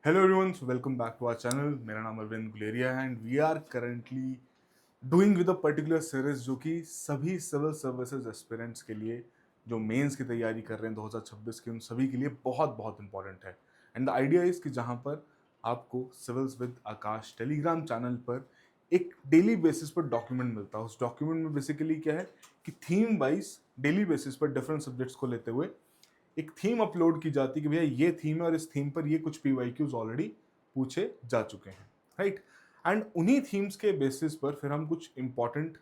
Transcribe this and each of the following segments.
Hello everyone, welcome back to our channel. मेरा नाम अरविंद गुलेरिया है and we are currently doing with a particular series जो कि सभी सिविल सर्विसेज एस्पिरेंट्स के लिए जो मेंस की तैयारी कर रहे हैं 2026 के, उन सभी के लिए बहुत बहुत इंपॉर्टेंट है। एंड द आइडिया इज कि जहां पर आपको civils with Akash Telegram channel पर एक डेली बेसिस पर डॉक्यूमेंट मिलता है। उस डॉक्यूमेंट में बेसिकली क्या है कि थीम वाइज डेली बेसिस पर डिफरेंट सब्जेक्ट्स को लेते हुए एक थीम अपलोड की जाती है कि भैया ये थीम है और इस थीम पर ये कुछ पीवाईक्यूज ऑलरेडी पूछे जा चुके हैं, राइट। एंड उन्हीं थीम्स के बेसिस पर फिर हम कुछ इंपॉर्टेंट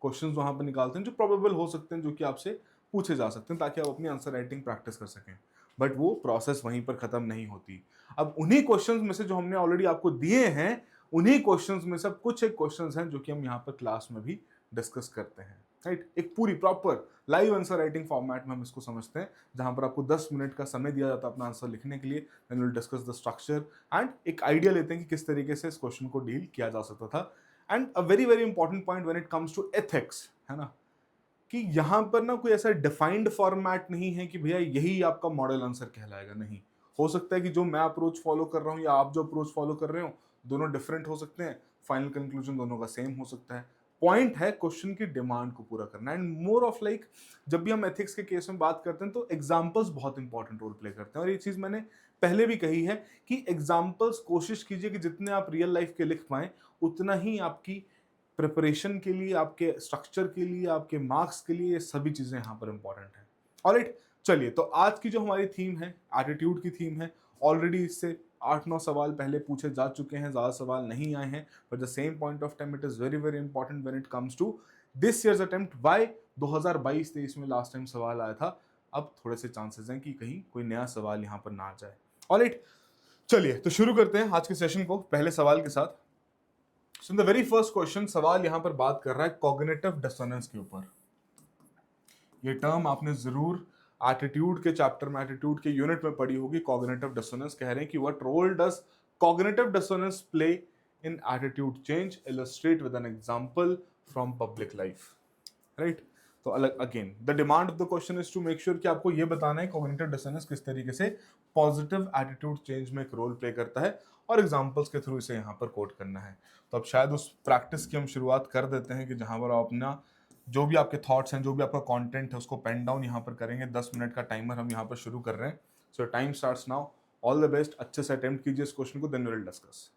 क्वेश्चंस वहां पर निकालते हैं जो प्रोबेबल हो सकते हैं, जो कि आपसे पूछे जा सकते हैं, ताकि आप अपनी आंसर राइटिंग प्रैक्टिस कर सकें। बट वो प्रोसेस वहीं पर खत्म नहीं होती। अब उन्हीं क्वेश्चंस में से जो हमने ऑलरेडी आपको दिए हैं, उन्हीं क्वेश्चंस में से कुछ एक क्वेश्चंस हैं जो कि हम यहाँ पर क्लास में भी डिस्कस करते हैं, राइट। एक पूरी proper live answer writing format में हम इसको समझते हैं, जहां पर आपको 10 मिनट का समय दिया जाता है अपना आंसर लिखने के लिए। Then will discuss the structure and एक आइडिया लेते हैं कि किस तरीके से इस क्वेश्चन को डील किया जा सकता था। And a very very important point when it comes to ethics, है ना, कि यहां पर ना कोई ऐसा डिफाइंड फॉर्मेट नहीं है कि भैया यही आपका मॉडल आंसर कहलाएगा। नहीं, हो सकता है कि जो मैं अप्रोच फॉलो कर रहा हूं या आप जो अप्रोच फॉलो कर रहे हो, दोनों डिफरेंट हो सकते हैं। फाइनल कंक्लूजन दोनों का सेम हो सकता है। पॉइंट है क्वेश्चन की डिमांड को पूरा करना। एंड मोर ऑफ लाइक, जब भी हम एथिक्स के केस में बात करते हैं तो एग्जाम्पल्स बहुत इंपॉर्टेंट रोल प्ले करते हैं। और ये चीज मैंने पहले भी कही है कि एग्जाम्पल्स कोशिश कीजिए कि जितने आप रियल लाइफ के लिख पाए, उतना ही आपकी प्रिपरेशन के लिए, आपके स्ट्रक्चर के लिए, आपके मार्क्स के लिए, ये सभी चीजें यहां पर इंपॉर्टेंट है। ऑलराइट, चलिए, तो आज की जो हमारी थीम है, एटीट्यूड की थीम है। ऑलरेडी इससे 8-9 सवाल पहले पूछे जा चुके हैं, ज्यादा सवाल नहीं आए हैं। But the same point of time it is very very important when it comes to this year's attempt. Why 2022-23 में लास्ट टाइम सवाल आया था, अब थोड़े से चांसेस हैं कि कहीं कोई नया सवाल यहां पर ना आ जाए। ऑलराइट, चलिए तो शुरू करते हैं आज के सेशन को पहले सवाल के साथ। So the very first question, सवाल यहां पर बात कर रहा है कॉग्निटिव डिसोनेंस के ऊपर। ये टर्म आपने जरूर एटीट्यूड के चैप्टर में, एटीट्यूड के यूनिट में पढ़ी होगी। कॉग्निटिव डिसोनेंस कह रहे हैं कि what role does cognitive dissonance play in attitude change, illustrate with an example from public life, right. तो अलग again the demand of the question is to make sure कि आपको ये बताना है कॉग्निटिव डिसोनेंस किस तरीके से पॉजिटिव एटीट्यूड चेंज में एक रोल प्ले करता है, और एग्जांपल्स के थ्रू इसे यहाँ पर कोट करना है। तो अब शायद उस प्रैक्टिस की हम शुरुआत कर देते हैं कि जहां पर आप अपना जो भी आपके थॉट्स हैं, जो भी आपका कंटेंट है, उसको पेन डाउन यहाँ पर करेंगे। 10 मिनट का टाइमर हम यहाँ पर शुरू कर रहे हैं। So time starts now. All the best, अच्छे से अटेम्प्ट कीजिए इस क्वेश्चन को, then we will discuss.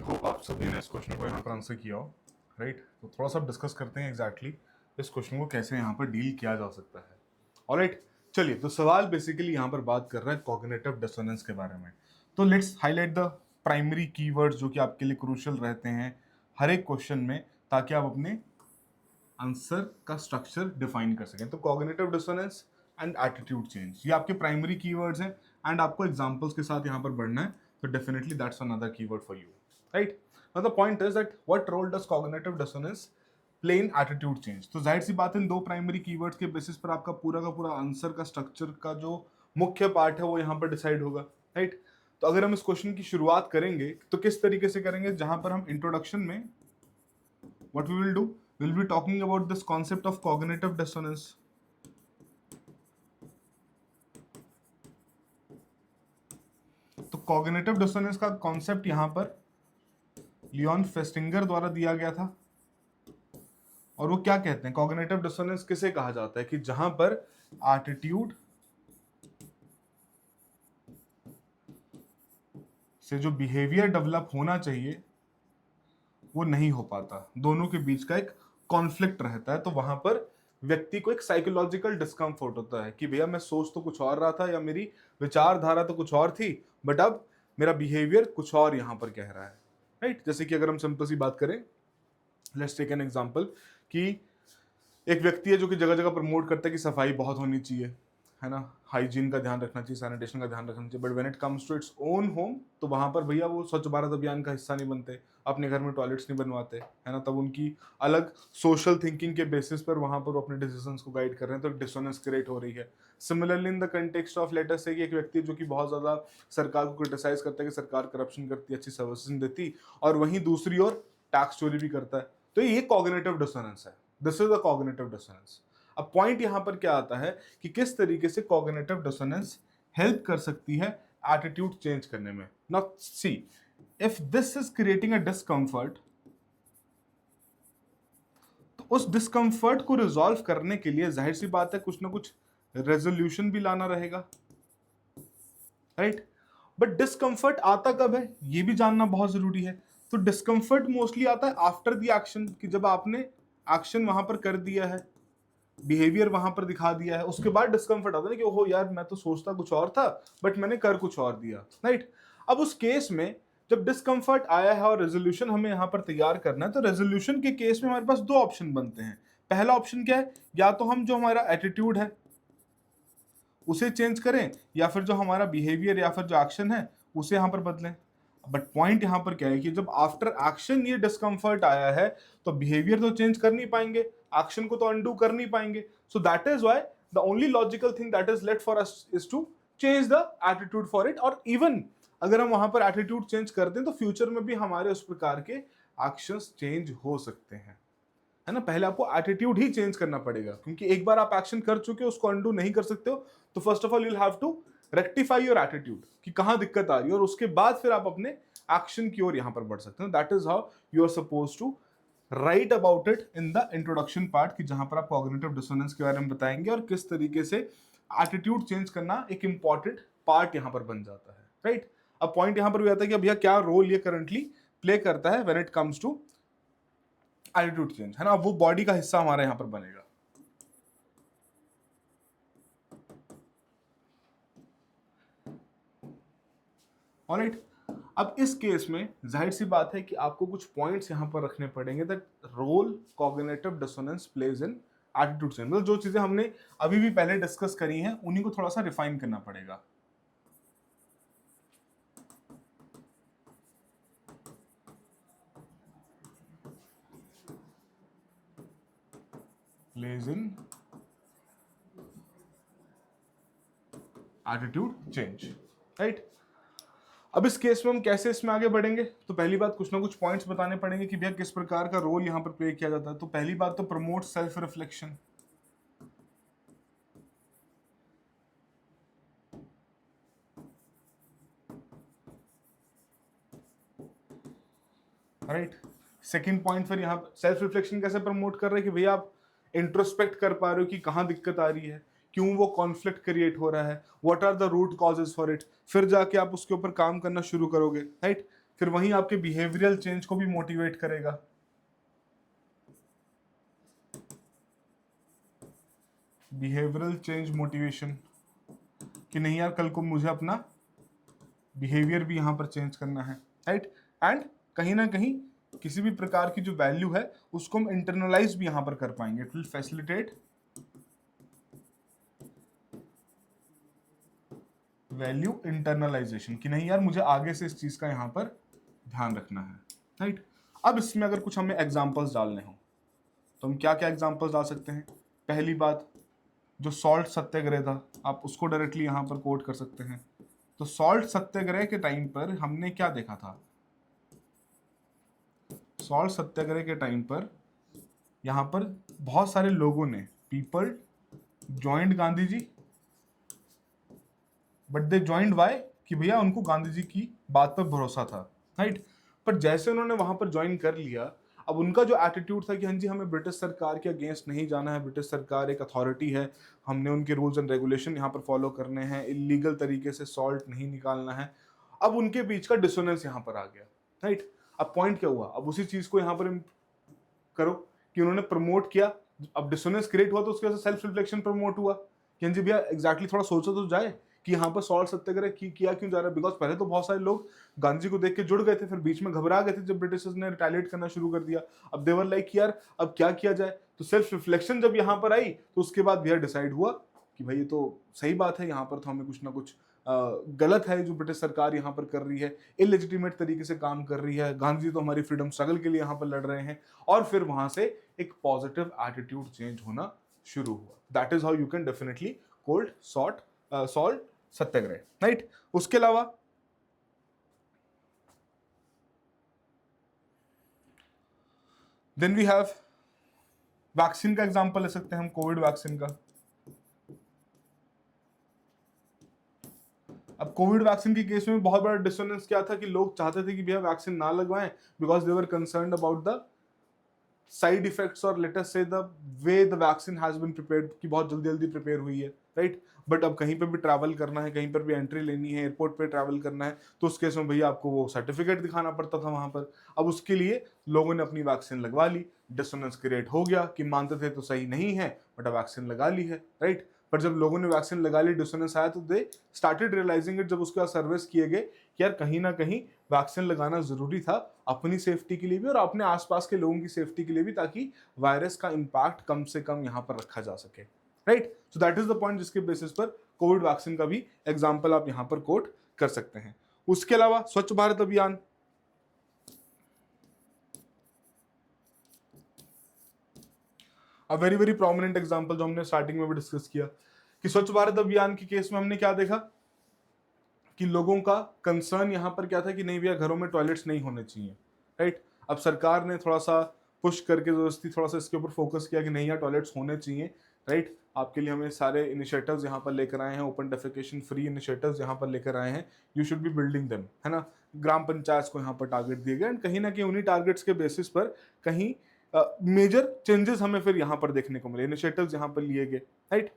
Hope आप सभी ने इस क्वेश्चन को यहाँ पर आंसर किया हो, राइट। तो थोड़ा सा डिस्कस करते हैं एग्जैक्टली इस क्वेश्चन को कैसे यहाँ पर डील किया जा सकता है। ऑलराइट, चलिए, तो सवाल बेसिकली यहाँ पर बात कर रहा है कॉग्निटिव डिसोनेंस के बारे में। तो let's highlight the primary keywords जो कि आपके लिए क्रूशियल रहते हैं हर एक क्वेश्चन में, ताकि आप अपने आंसर का स्ट्रक्चर डिफाइन कर सकें। तो cognitive dissonance and attitude change, ये आपके प्राइमरी कीवर्ड्स हैं एंड आपको एग्जांपल्स के साथ यहाँ पर बढ़ना है, तो definitely that's another keyword for you, right. Now the point is that what role does cognitive dissonance play in attitude change. तो जाहिर सी बात है इन दो प्राइमरी कीवर्ड्स के बेसिस पर आपका पूरा का पूरा आंसर का स्ट्रक्चर का जो मुख्य पार्ट है वो यहाँ पर डिसाइड होगा, राइट। तो अगर हम इस क्वेश्चन की शुरुआत करेंगे तो किस तरीके से करेंगे, जहां पर हम इंट्रोडक्शन में what we will do, we'll be talking about this concept of cognitive dissonance. तो cognitive dissonance का कॉन्सेप्ट यहां पर लियोन फेस्टिंगर द्वारा दिया गया था, और वो क्या कहते हैं, cognitive dissonance किसे कहा जाता है कि जहां पर एटीट्यूड से जो बिहेवियर डेवलप होना चाहिए वो नहीं हो पाता, दोनों के बीच का एक कॉन्फ्लिक्ट रहता है। तो वहां पर व्यक्ति को एक साइकोलॉजिकल डिस्कम्फर्ट होता है कि भैया मैं सोच तो कुछ और रहा था या मेरी विचारधारा तो कुछ और थी, बट अब मेरा बिहेवियर कुछ और यहां पर कह रहा है, राइट। जैसे कि अगर हम सिंपल सी बात करें, लेट्स टेक एन एग्जांपल कि एक व्यक्ति है जो कि जगह जगह प्रमोट करता है कि सफाई बहुत होनी चाहिए, है ना, हाइजीन का ध्यान रखना चाहिए, सैनिटेशन का ध्यान रखना चाहिए, but when it comes to its own home तो वहां पर भैया वो स्वच्छ भारत अभियान का हिस्सा नहीं बनते, अपने घर में टॉयलेट्स नहीं बनवाते, है ना, तब उनकी अलग सोशल थिंकिंग के बेसिस पर वहां पर वो अपने डिसीजंस को गाइड कर रहे हैं, तो डिसोनेंस क्रिएट हो रही है। Similarly in the context of letter से कि एक व्यक्ति जो कि बहुत ज्यादा सरकार को क्रिटिसाइज करता है कि सरकार करप्शन करती है, अच्छी सर्विसेज नहीं देती, और वहीं दूसरी ओर टैक्स चोरी भी करता है, तो ये कॉग्निटिव डिसोनेंस है। This is the cognitive dissonance. अब पॉइंट यहां पर क्या आता है कि किस तरीके से कॉग्निटिव डिसोनेंस हेल्प कर सकती है एटीट्यूड चेंज करने में। Now see, if this is creating a discomfort, तो उस डिस्कंफर्ट को रिजॉल्व करने के लिए जाहिर सी बात है कुछ ना कुछ रेजोल्यूशन भी लाना रहेगा, राइट। बट डिस्कंफर्ट आता कब है ये भी जानना बहुत जरूरी है। तो डिस्कंफर्ट मोस्टली आता है आफ्टर द एक्शन, कि जब आपने एक्शन वहां पर कर दिया है, बिहेवियर वहां पर दिखा दिया है, उसके बाद डिस्कंफर्ट आता है कि ओहो यार मैं तो सोचता कुछ और था बट मैंने कर कुछ और दिया, राइट। अब उस केस में जब डिस्कंफर्ट आया है और रेजोल्यूशन हमें यहां पर तैयार करना है, तो रेजोल्यूशन के केस में हमारे पास दो ऑप्शन बनते हैं। पहला ऑप्शन क्या है, या तो हम जो हमारा एटीट्यूड है उसे चेंज करें, या फिर जो हमारा बिहेवियर या फिर जो एक्शन है उसे यहां पर बदलें। बट पॉइंट यहां पर क्या है कि जब आफ्टर एक्शन ये डिस्कंफर्ट आया है तो बिहेवियर तो चेंज कर नहीं पाएंगे, एक्शन को तो अनडू कर नहीं पाएंगे। So that is why the only logical thing that is left for us is to change the attitude for it. और इवन अगर हम वहां पर एटीट्यूड चेंज करते हैं तो फ्यूचर में भी हमारे उस प्रकार के एक्शंस चेंज हो सकते हैं, है ना। पहले आपको एटीट्यूड ही चेंज करना पड़ेगा, क्योंकि एक बार आप एक्शन कर चुके हो उसको अनडू नहीं कर सकते हो। तो first of all you will have to rectify your attitude कि कहां दिक्कत आ रही है, और उसके बाद फिर आप अपने एक्शन की ओर यहां पर बढ़ सकते हैं। That is how you are suppose to write about it in the introduction part, कि जहां पर आप कॉग्निटिव डिसोनेंस के बारे में बताएंगे और किस तरीके से एटीट्यूड चेंज करना एक इंपॉर्टेंट पार्ट यहां पर बन जाता है, राइट। अब पॉइंट यहां पर भी आता है कि भैया क्या रोल ये करंटली प्ले करता है when it comes to attitude change, है ना। वो बॉडी का हिस्सा हमारा यहां पर बनेगा। ऑलराइट, अब इस केस में जाहिर सी बात है कि आपको कुछ पॉइंट्स यहां पर रखने पड़ेंगे that role cognitive dissonance plays in attitude change. मतलब जो चीजें हमने अभी भी पहले डिस्कस करी हैं उन्हीं को थोड़ा सा रिफाइन करना पड़ेगा। Pledge in attitude change, right. अब इस केस में हम कैसे इसमें आगे बढ़ेंगे, तो पहली बात कुछ ना कुछ पॉइंट्स बताने पड़ेंगे कि भैया किस प्रकार का रोल यहां पर प्ले किया जाता है। तो पहली बात तो promote self reflection, right. Second point फिर यहाँ सेल्फ रिफ्लेक्शन कैसे प्रमोट कर रहे हैं कि भैया आप इंट्रोस्पेक्ट कर पा रहे हो कि कहाँ दिक्कत आ रही है, क्यों वो कॉन्फ्लिक्ट क्रिएट हो रहा है, what are the root causes for it, फिर जाके आप उसके ऊपर काम करना शुरू करोगे, राइट। फिर वहीं आपके बिहेवियरल चेंज को भी मोटिवेट करेगा। बिहेवियरल चेंज मोटिवेशन, कि नहीं यार कल को मुझे अपना बिहेवियर भी यहां पर चेंज करना है, राइट। एंड कहीं ना कहीं किसी भी प्रकार की जो वैल्यू है उसको हम इंटरनलाइज भी यहां पर कर पाएंगे। It will facilitate value internalisation, कि नहीं यार मुझे आगे से इस चीज का यहां पर ध्यान रखना है, राइट। अब इसमें अगर कुछ हमें एग्जांपल्स डालने हो तो हम क्या क्या एग्जांपल्स डाल सकते हैं। पहली बात, जो सॉल्ट सत्याग्रह था आप उसको डायरेक्टली यहां पर कोट कर सकते हैं। तो सॉल्ट सत्याग्रह के टाइम पर हमने क्या देखा था, सॉल्ट सत्याग्रह के टाइम पर यहां पर बहुत सारे लोगों ने, people joined Gandhi ji, but they joined why, कि भैया उनको गांधी जी की बात पर भरोसा था, राइट। पर जैसे उन्होंने वहां पर ज्वाइन कर लिया, अब उनका जो एटीट्यूड था कि हाँ जी हमें ब्रिटिश सरकार के अगेंस्ट नहीं जाना है, ब्रिटिश सरकार एक अथॉरिटी है, हमने उनके रूल्स एंड रेगुलेशन यहाँ पर फॉलो करने हैं, इलीगल तरीके से सॉल्ट नहीं निकालना है। अब उनके बीच का डिसोनेंस यहाँ पर आ गया, राइट। अब पॉइंट क्या हुआ, अब उसी चीज को यहाँ पर करो कि उन्होंने प्रमोट किया, अब डिसोनेंस क्रिएट हुआ तो उसके वजह से सेल्फ रिफ्लेक्शन प्रमोट हुआ कि हाँ जी भैया एग्जैक्टली थोड़ा सोचो तो जाए कि यहाँ पर सॉल्ट सत्याग्रह किया क्यों जा रहा है। बिकॉज पहले तो बहुत सारे लोग गांधी जी को देख के जुड़ गए थे, फिर बीच में घबरा गए थे जब ब्रिटिशर्स ने रिटेलिएट करना शुरू कर दिया। अब देवर लाइक यार अब क्या किया जाए, तो सेल्फ रिफ्लेक्शन जब यहाँ पर आई तो उसके बाद भैया डिसाइड हुआ कि भाई ये तो सही बात है, यहाँ पर तो हमें कुछ ना कुछ गलत है जो ब्रिटिश सरकार यहाँ पर कर रही है, इलेजिटिमेट तरीके से काम कर रही है, गांधी जी तो हमारी फ्रीडम स्ट्रगल के लिए यहाँ पर लड़ रहे हैं। और फिर वहां से एक पॉजिटिव एटीट्यूड चेंज होना शुरू हुआ। That is how you can definitely cold salt Satyagraha, right. उसके अलावा देन वी हैव वैक्सीन का एग्जांपल ले सकते हैं हम, कोविड वैक्सीन का। अब कोविड वैक्सीन के केस में बहुत बड़ा डिसोनेंस क्या था कि लोग चाहते थे कि भैया वैक्सीन ना लगवाएं because they were concerned about the side effects और let us say the way the vaccine has been prepared, कि बहुत जल्दी जल्दी प्रिपेयर हुई है, राइट। बट अब कहीं पे भी ट्रैवल करना है, कहीं पर भी एंट्री लेनी है, एयरपोर्ट पे ट्रैवल करना है, तो उस केस में भैया आपको वो सर्टिफिकेट दिखाना पड़ता था वहां पर। अब उसके लिए लोगों ने अपनी वैक्सीन लगवा ली, डिसोनेंस क्रिएट हो गया कि मानते थे तो सही नहीं है बट अब वैक्सीन लगा ली है, राइट। पर जब लोगों ने वैक्सीन लगा ली, डिसोनेंस आया, तो दे स्टार्टेड रियलाइजिंग इट, जब उसके बाद सर्विस किए गए कि यार कहीं ना कहीं वैक्सीन लगाना जरूरी था अपनी सेफ्टी के लिए भी और अपने आसपास के लोगों की सेफ्टी के लिए भी, ताकि वायरस का इंपैक्ट कम से कम यहां पर रखा जा सके, right. So that is the point जिसके बेसिस पर कोविड वैक्सीन का भी एग्जाम्पल आप यहां पर कोट कर सकते हैं। उसके अलावा स्वच्छ भारत अभियान, अ वेरी वेरी प्रोमिनेंट एग्जाम्पल जो हमने स्टार्टिंग में भी डिस्कस किया कि स्वच्छ भारत अभियान के केस में हमने क्या देखा कि लोगों का कंसर्न यहां पर क्या था कि नहीं भैया घरों में टॉयलेट्स नहीं होने चाहिए, राइट। अब सरकार ने थोड़ा सा पुश करके जबरदस्ती थोड़ा सा इसके ऊपर फोकस किया कि नहीं यार टॉयलेट्स होने चाहिए, राइट। आपके लिए हमें सारे इनिशिएटिव्स यहाँ पर लेकर आए हैं, ओपन डेफिकेशन फ्री इनिशिएटिव्स यहाँ पर लेकर आए हैं, you should be building them, है ना। ग्राम पंचायत को यहाँ पर टारगेट दिए गए एंड कहीं ना कहीं उन्हीं टारगेट्स के बेसिस पर कहीं मेजर चेंजेस हमें फिर यहाँ पर देखने को मिले, इनिशिएटिव्स यहाँ पर लिए गए, राइट।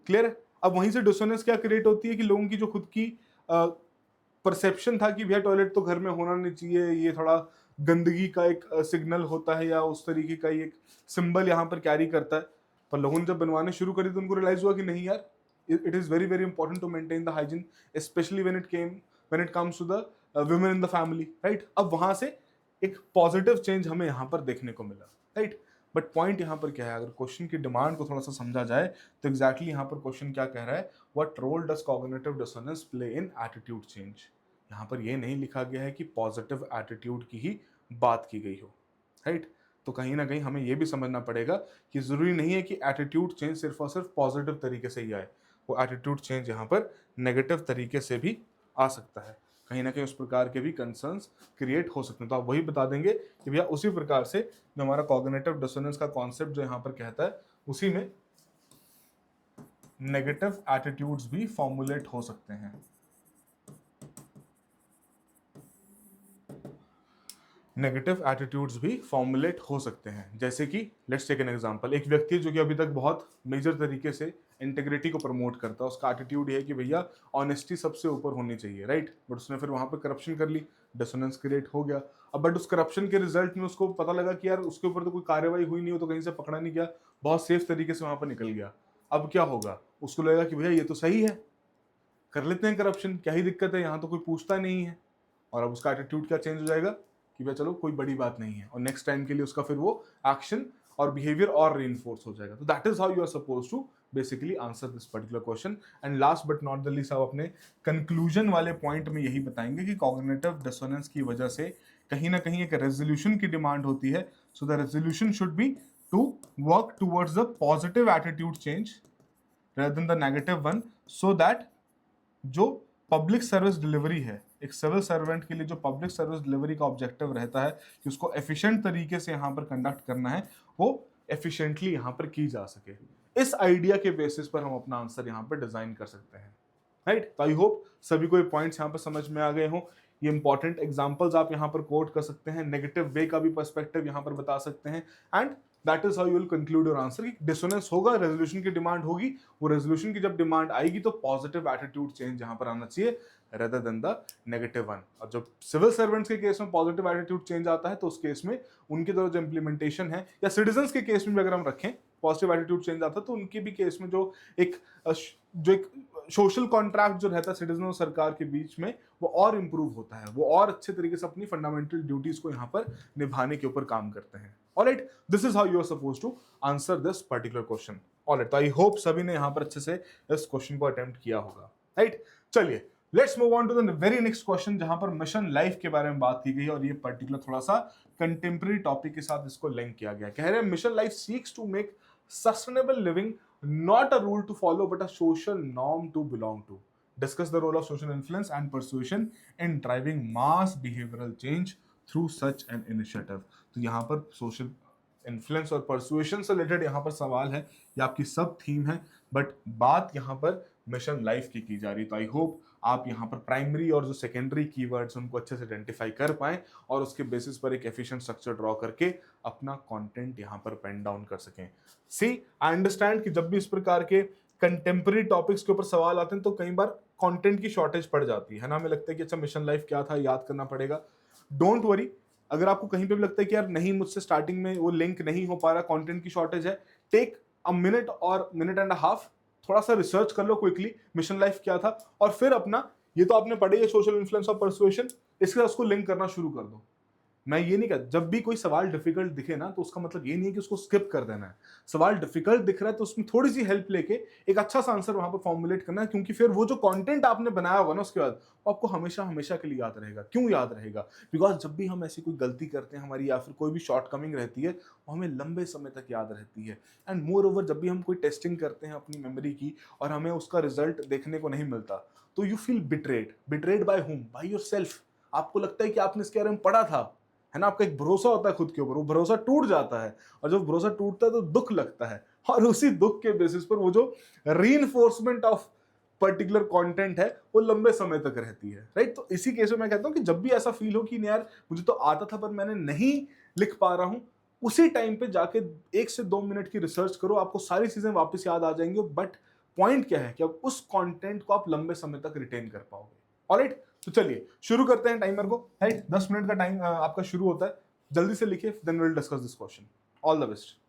क्लियर है। अब वहीं से डिसोनेंस क्या क्रिएट होती है कि लोगों की जो खुद की परसेप्शन था कि भैया टॉयलेट तो घर में होना नहीं चाहिए, ये थोड़ा गंदगी का एक सिग्नल होता है या उस तरीके का एक सिंबल यहाँ पर कैरी करता है। पर लोगों ने जब बनवाने शुरू करी तो उनको रियलाइज हुआ कि नहीं यार it is very very important to maintain the hygiene, specially when it comes to the women in the family, right. अब वहां से एक पॉजिटिव चेंज हमें यहाँ पर देखने को मिला, राइट। बट पॉइंट यहाँ पर क्या है, अगर क्वेश्चन की डिमांड को थोड़ा सा समझा जाए तो एग्जैक्टली यहाँ पर क्वेश्चन क्या कह रहा है, what role does cognitive dissonance play in attitude change. यहाँ पर ये नहीं लिखा गया है कि पॉजिटिव एटीट्यूड की ही बात की गई हो, राइट। तो कहीं ना कहीं हमें यह भी समझना पड़ेगा कि जरूरी नहीं है कि एटीट्यूड चेंज सिर्फ और सिर्फ पॉजिटिव तरीके से ही आए, वो एटीट्यूड चेंज यहाँ पर नेगेटिव तरीके से भी आ सकता है, कहीं ना कहीं उस प्रकार के भी कंसर्न्स क्रिएट हो सकते हैं। तो आप वही बता देंगे कि भैया उसी प्रकार से जो हमारा कॉग्निटिव डिसोनेंस का कॉन्सेप्ट जो यहाँ पर कहता है उसी में नेगेटिव एटीट्यूड्स भी फॉर्मुलेट हो सकते हैं। नेगेटिव एटीट्यूड्स भी फॉर्मुलेट हो सकते हैं, जैसे कि लेट्स टेक एन एग्जांपल, एक व्यक्ति जो कि अभी तक बहुत मेजर तरीके से इंटीग्रिटी को प्रमोट करता है, उसका एटीट्यूड ये है कि भैया ऑनेस्टी सबसे ऊपर होनी चाहिए, राइट, बट उसने फिर वहां पर करप्शन कर ली, डिसोनेंस क्रिएट हो गया। अब बट उस करप्शन के रिजल्ट में उसको पता लगा कि यार उसके ऊपर तो कोई कार्रवाई हुई नहीं, हो तो कहीं से पकड़ा नहीं गया, बहुत सेफ तरीके से वहां पर निकल गया। अब क्या होगा, उसको लगेगा कि भैया ये तो सही है, कर लेते हैं करप्शन, क्या ही दिक्कत है, यहाँ तो कोई पूछता नहीं है। और अब उसका एटीट्यूड क्या चेंज हो जाएगा कि भाई चलो कोई बड़ी बात नहीं है, और नेक्स्ट टाइम के लिए उसका फिर वो एक्शन और बिहेवियर और रीइंफोर्स हो जाएगा। तो that is how you are suppose to basically answer this particular question. And last but not the least, आप अपने कंक्लूजन वाले पॉइंट में यही बताएंगे कि कॉग्निटिव डिसोनेंस की वजह से कहीं ना कहीं एक रेजोल्यूशन की डिमांड होती है। So the resolution should be to work towards the positive attitude change rather than the negative one, so that जो पब्लिक सर्विस डिलीवरी है, एक सिविल सर्वेंट के लिए जो पब्लिक सर्विस डिलीवरी का ऑब्जेक्टिव रहता है कि उसको एफिशिएंट तरीके से यहाँ पर कंडक्ट करना है, वो एफिशिएंटली यहाँ पर की जा सके। इस आइडिया के बेसिस पर हम अपना आंसर यहाँ पर डिजाइन कर सकते हैं, राइट। तो आई होप सभी को ये पॉइंट्स यहाँ पर समझ में आ गए हों। ये इंपॉर्टेंट एग्जांपल्स आप यहाँ पर कोट कर सकते हैं, नेगेटिव वे का भी पर्सपेक्टिव यहाँ पर बता सकते हैं, and that is how you will conclude your answer कि डिसोनेंस होगा, रेजोल्यूशन की डिमांड होगी, वो रेजोल्यूशन की जब डिमांड आएगी तो पॉजिटिव एटीट्यूड चेंज यहाँ पर आना चाहिए rather than the negative one. और जब सिविल सर्वेंट्स के केस में पॉजिटिव एटीट्यूड चेंज आता है तो उस केस में उनकी तरफ जो इंप्लीमेंटेशन है, या सिटीजन्स के केस में भी अगर हम रखें पॉजिटिव एटीट्यूड चेंज आता है, तो उनके भी केस में जो एक सोशल कॉन्ट्रैक्ट जो रहता है सिटीजन और सरकार के बीच में, वो और इंप्रूव होता है, वो और अच्छे तरीके से अपनी फंडामेंटल ड्यूटीज को यहाँ पर निभाने के ऊपर काम करते हैं। Alright, this is how you are suppose to answer this particular question. Alright, तो आई होप सभी ने यहाँ पर अच्छे से इस क्वेश्चन को अटेम्प्ट किया होगा, राइट। चलिए let's move on to the very next question, जहां पर मिशन लाइफ के बारे में बात की गई है, और ये पर्टिकुलर थोड़ा सा कंटेम्प्रेरी टॉपिक के साथ इसको लिंक किया गया। कह रहे हैं Mission Life seeks to make sustainable living not a rule to follow but a social norm to belong to. Discuss the role of social influence and persuasion in driving mass behavioral change through such an initiative. तो यहाँ पर social influence और persuasion से related यहाँ पर सवाल है, ये आपकी सब थीम है, बट बात यहाँ पर मिशन लाइफ की जा रही है। तो आई होप आप यहाँ पर प्राइमरी और जो सेकेंडरी कीवर्ड्स उनको अच्छे से आइडेंटिफाई कर पाएं और उसके बेसिस पर एक एफिशिएंट स्ट्रक्चर ड्रॉ करके अपना कंटेंट यहाँ पर पेन डाउन कर सकें। सी आई अंडरस्टैंड कि जब भी इस प्रकार के कंटेम्प्रेरी टॉपिक्स के ऊपर सवाल आते हैं तो कई बार कंटेंट की शॉर्टेज पड़ जाती है ना, हमें लगता है कि अच्छा मिशन लाइफ क्या था, याद करना पड़ेगा। डोंट वरी, अगर आपको कहीं पे भी लगता है कि यार नहीं मुझसे स्टार्टिंग में वो लिंक नहीं हो पा रहा, कंटेंट की शॉर्टेज है, टेक अ मिनट और मिनट एंड अ हाफ, थोड़ा सा रिसर्च कर लो क्विकली मिशन लाइफ क्या था, और फिर अपना ये तो आपने पढ़ी है सोशल इन्फ्लुएंस और परसुएशन, इसके साथ उसको लिंक करना शुरू कर दो। मैं ये नहीं कहता जब भी कोई सवाल डिफिकल्ट दिखे ना तो उसका मतलब ये नहीं है कि उसको स्किप कर देना है। सवाल डिफिकल्ट दिख रहा है तो उसमें थोड़ी सी हेल्प लेके एक अच्छा सा आंसर वहां पर फॉर्मुलेट करना है, क्योंकि फिर वो जो कंटेंट आपने बनाया होगा ना उसके बाद वो आपको हमेशा हमेशा के लिए याद रहेगा। क्यों याद रहेगा? बिकॉज जब भी हम ऐसी कोई गलती करते हैं हमारी, या फिर कोई भी शॉर्टकमिंग रहती है, वो हमें लंबे समय तक याद रहती है। एंड मोर ओवर जब भी हम कोई टेस्टिंग करते हैं अपनी मेमोरी की और हमें उसका रिजल्ट देखने को नहीं मिलता, तो you feel betrayed. Betrayed by whom? By your self. आपको लगता है कि आपने इसके बारे में पढ़ा था, है ना, आपका एक भरोसा होता है खुद के ऊपर, वो भरोसा टूट जाता है, और जब भरोसा टूटता है तो दुख लगता है, और उसी दुख के बेसिस पर वो जो रीइंफोर्समेंट ऑफ पर्टिकुलर कंटेंट है वो लंबे समय तक रहती है, राइट। तो इसी केस में मैं कहता हूं कि जब भी ऐसा फील हो कि यार मुझे तो आता था पर मैंने नहीं लिख पा रहा हूं, उसी टाइम पे जाके 1 से 2 मिनट की रिसर्च करो, आपको सारी चीजें वापस याद आ जाएंगी। बट पॉइंट क्या है कि अब उस कंटेंट को आप लंबे समय तक रिटेन कर पाओगे। ऑलराइट, तो चलिए शुरू करते हैं टाइमर को, राइट। 10 मिनट का टाइम आपका शुरू होता है, जल्दी से लिखिए, then will discuss this question. All the best.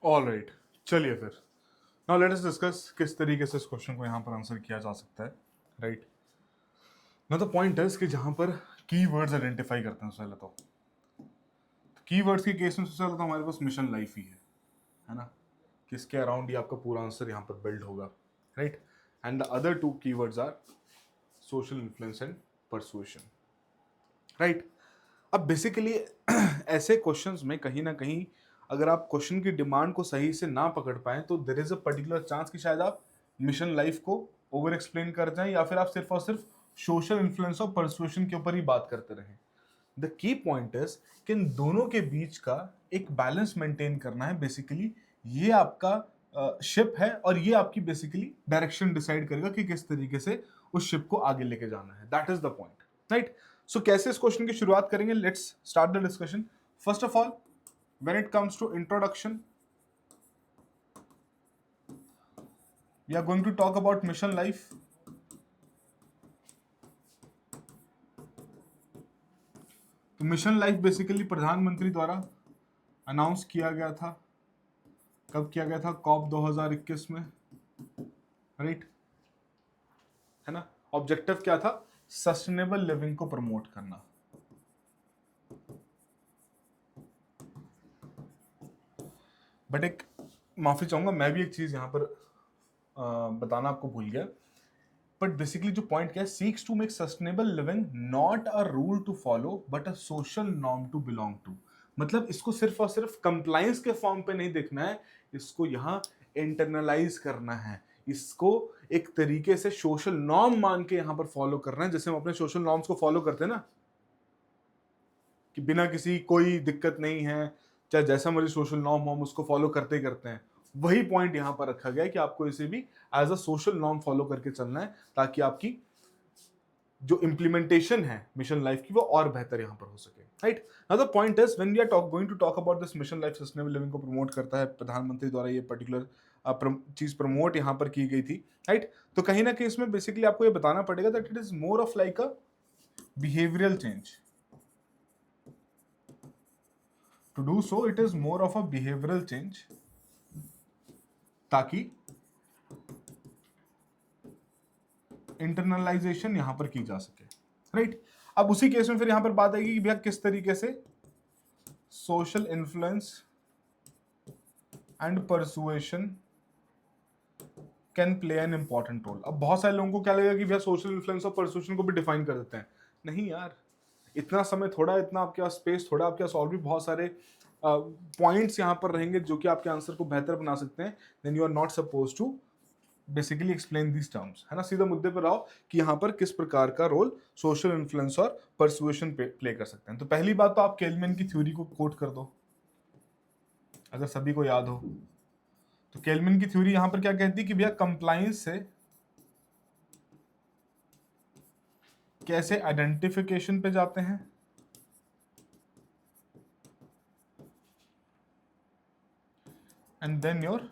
All right, चलिए फिर नाउ लेट अस डिस्कस किस तरीके से इस क्वेश्चन को यहाँ पर आंसर किया जा सकता है, राइट। ना तो पॉइंट है कि जहाँ पर कीवर्ड्स आइडेंटिफाई करते हैं पहले तो कीवर्ड्स के केस में सबसे पहले तो हमारे पास मिशन लाइफ ही है ना, किसके अराउंड ही आपका पूरा आंसर यहाँ पर बिल्ड होगा, राइट। And the other two keywords are social influence and persuasion, right. अब बेसिकली ऐसे क्वेश्चंस में कहीं ना कहीं अगर आप क्वेश्चन की डिमांड को सही से ना पकड़ पाए तो there is a particular chance कि शायद आप मिशन लाइफ को ओवर एक्सप्लेन कर जाएं या फिर आप सिर्फ और सिर्फ सोशल इन्फ्लुएंस और परसुएशन के ऊपर ही बात करते रहें। द की पॉइंट इज कि इन दोनों के बीच का एक बैलेंस मेंटेन करना है। बेसिकली ये आपका शिप है और ये आपकी बेसिकली डायरेक्शन डिसाइड करेगा कि किस तरीके से उस शिप को आगे लेके जाना है। That is the point, right. So कैसे इस क्वेश्चन की शुरुआत करेंगे, let's start the discussion. First of all, when it comes to introduction, we are going to talk about Mission Life. तो मिशन लाइफ बेसिकली प्रधानमंत्री द्वारा अनाउंस किया गया था। कब किया गया था? कॉप 2021 में, राइट, है ना। ऑब्जेक्टिव क्या था? सस्टेनेबल लिविंग को प्रमोट करना। बट एक माफी चाहूंगा, मैं भी एक चीज यहां पर बताना आपको भूल गया। बट बेसिकली जो पॉइंट क्या है, seeks to make sustainable living not a rule to follow but a social norm to belong to. मतलब इसको सिर्फ और सिर्फ कंप्लायंस के फॉर्म पे नहीं देखना है, इसको यहाँ इंटरनलाइज करना है, इसको एक तरीके से सोशल नॉर्म मान के यहाँ पर फॉलो करना है। जैसे हम अपने सोशल नॉर्म्स को फॉलो करते हैं ना, कि बिना किसी कोई दिक्कत नहीं है, चाहे जैसा मर्जी सोशल नॉर्म हम उसको फॉलो करते ही करते हैं। वही पॉइंट यहाँ पर रखा गया है कि आपको इसे भी as a social norm follow करके चलना है, ताकि आपकी जो इम्प्लीमेंटेशन है मिशन लाइफ की वो और बेहतर यहाँ पर हो सके, राइट। Now the point is when we are going to talk about this Mission Life, sustainable living को प्रमोट करता है प्रधानमंत्री द्वारा, ये पर्टिकुलर चीज प्रमोट यहाँ पर की गई थी, राइट। तो कहीं ना कहीं इसमें बेसिकली आपको ये बताना पड़ेगा that it is more of like a behavioural change. To do so, it is more of a behavioral change, ताकि इंटरनलाइजेशन यहां पर की जा सके, राइट। अब उसी केस में फिर यहां पर बात आएगी कि भैया किस तरीके से social influence and persuasion can play an important role. अब बहुत सारे लोगों को क्या लगेगा कि भैया सोशल इन्फ्लुएंस और परसुएशन को भी डिफाइन कर देते हैं। नहीं यार, इतना समय थोड़ा, इतना आपके पास स्पेस थोड़ा, आपके पास और भी बहुत सारे पॉइंट्स यहाँ पर रहेंगे जो कि आपके आंसर को बेहतर बना सकते हैं। Then you are not suppose to basically explain these terms, है ना। सीधा मुद्दे पर आओ कि यहाँ पर किस प्रकार का रोल सोशल इन्फ्लुएंस और परसुएशन प्ले कर सकते हैं। तो पहली बात तो आप केल्विन की थ्योरी को कोट कर दो, अगर सभी को याद हो। तो केल्विन की थ्योरी यहाँ पर क्या कहती है कि भैया कंप्लायंस से कैसे आइडेंटिफिकेशन पे जाते हैं, एंड देन योर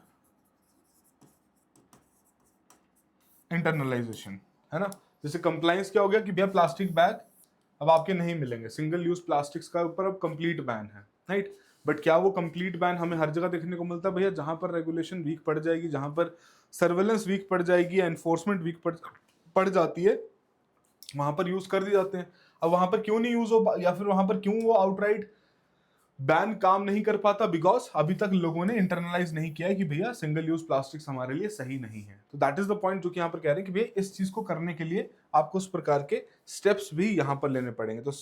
इंटरनलाइजेशन, है ना। जैसे कंप्लायंस क्या हो गया कि भैया प्लास्टिक बैग अब आपके नहीं मिलेंगे, सिंगल यूज प्लास्टिक्स का ऊपर अब कंप्लीट बैन है, राइट। बट क्या वो कंप्लीट बैन हमें हर जगह देखने को मिलता है? भैया जहां पर रेगुलेशन वीक पड़ जाएगी, जहां पर सर्वेलेंस वीक पड़ जाएगी, एनफोर्समेंट वीक पड़ जाती है, वहां पर यूज कर दिए जाते हैं। अब वहां पर क्यों नहीं यूज हो, या फिर वहां पर क्यों वो आउटराइट बैन काम नहीं कर पाता? बिकॉज अभी तक लोगों ने इंटरनलाइज नहीं किया है कि भैया सिंगल यूज प्लास्टिक्स हमारे लिए सही नहीं है। तो दैट इज द पॉइंट जो कि यहाँ पर कह रहे हैं कि भैया इस चीज को करने के लिए आपको उस प्रकार के स्टेप्स भी यहाँ पर लेने पड़ेंगे। तो